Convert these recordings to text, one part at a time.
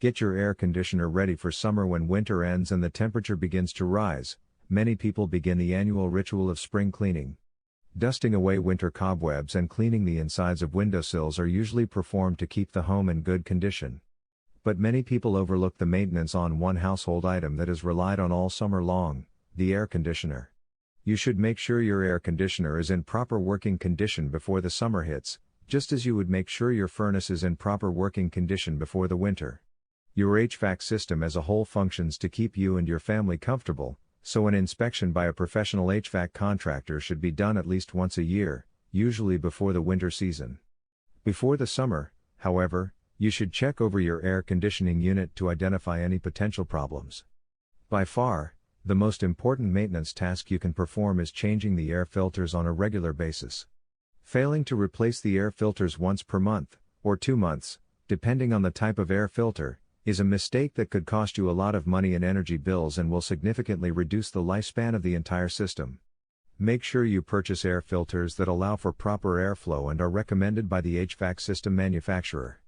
Get your air conditioner ready for summer. When winter ends and the temperature begins to rise, many people begin the annual ritual of spring cleaning. Dusting away winter cobwebs and cleaning the insides of windowsills are usually performed to keep the home in good condition. But many people overlook the maintenance on one household item that is relied on all summer long: the air conditioner. You should make sure your air conditioner is in proper working condition before the summer hits, just as you would make sure your furnace is in proper working condition before the winter. Your HVAC system as a whole functions to keep you and your family comfortable, so an inspection by a professional HVAC contractor should be done at least once a year, usually before the winter season. Before the summer, however, you should check over your air conditioning unit to identify any potential problems. By far, the most important maintenance task you can perform is changing the air filters on a regular basis. Failing to replace the air filters once per month, or 2 months, depending on the type of air filter, is a mistake that could cost you a lot of money and energy bills and will significantly reduce the lifespan of the entire system. Make sure you purchase air filters that allow for proper airflow and are recommended by the HVAC system manufacturer.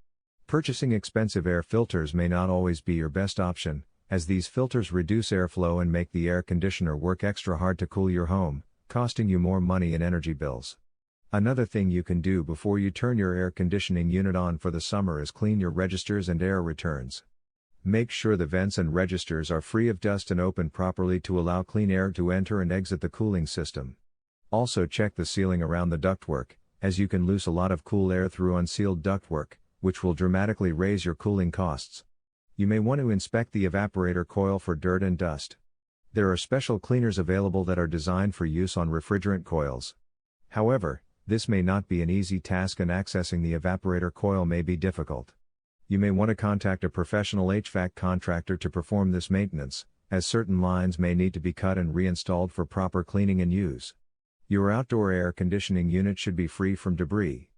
Purchasing expensive air filters may not always be your best option, as these filters reduce airflow and make the air conditioner work extra hard to cool your home, costing you more money and energy bills. Another thing you can do before you turn your air conditioning unit on for the summer is clean your registers and air returns. Make sure the vents and registers are free of dust and open properly to allow clean air to enter and exit the cooling system. Also check the sealing around the ductwork, as you can lose a lot of cool air through unsealed ductwork, which will dramatically raise your cooling costs. You may want to inspect the evaporator coil for dirt and dust. There are special cleaners available that are designed for use on refrigerant coils. However, this may not be an easy task and accessing the evaporator coil may be difficult. You may want to contact a professional HVAC contractor to perform this maintenance, as certain lines may need to be cut and reinstalled for proper cleaning and use. Your outdoor air conditioning unit should be free from debris.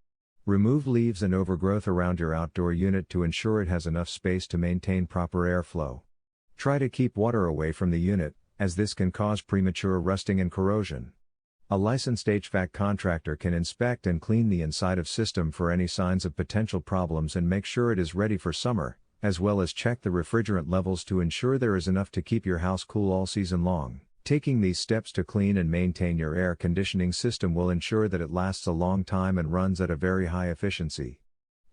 Remove leaves and overgrowth around your outdoor unit to ensure it has enough space to maintain proper airflow. Try to keep water away from the unit, as this can cause premature rusting and corrosion. A licensed HVAC contractor can inspect and clean the inside of system for any signs of potential problems and make sure it is ready for summer, as well as check the refrigerant levels to ensure there is enough to keep your house cool all season long. Taking these steps to clean and maintain your air conditioning system will ensure that it lasts a long time and runs at a very high efficiency.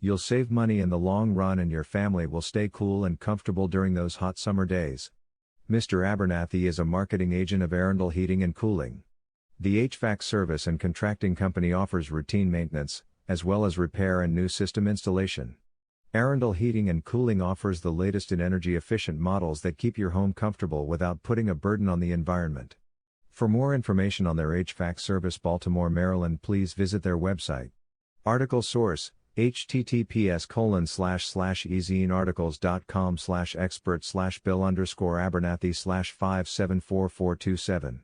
You'll save money in the long run and your family will stay cool and comfortable during those hot summer days. Mr. Abernathy is a marketing agent of Arundel Heating and Cooling. The HVAC service and contracting company offers routine maintenance, as well as repair and new system installation. Arundel Heating and Cooling offers the latest in energy-efficient models that keep your home comfortable without putting a burden on the environment. For more information on their HVAC service Baltimore, Maryland, please visit their website. Article source: https://ezinearticles.com/expert/Bill_Abernathy/574427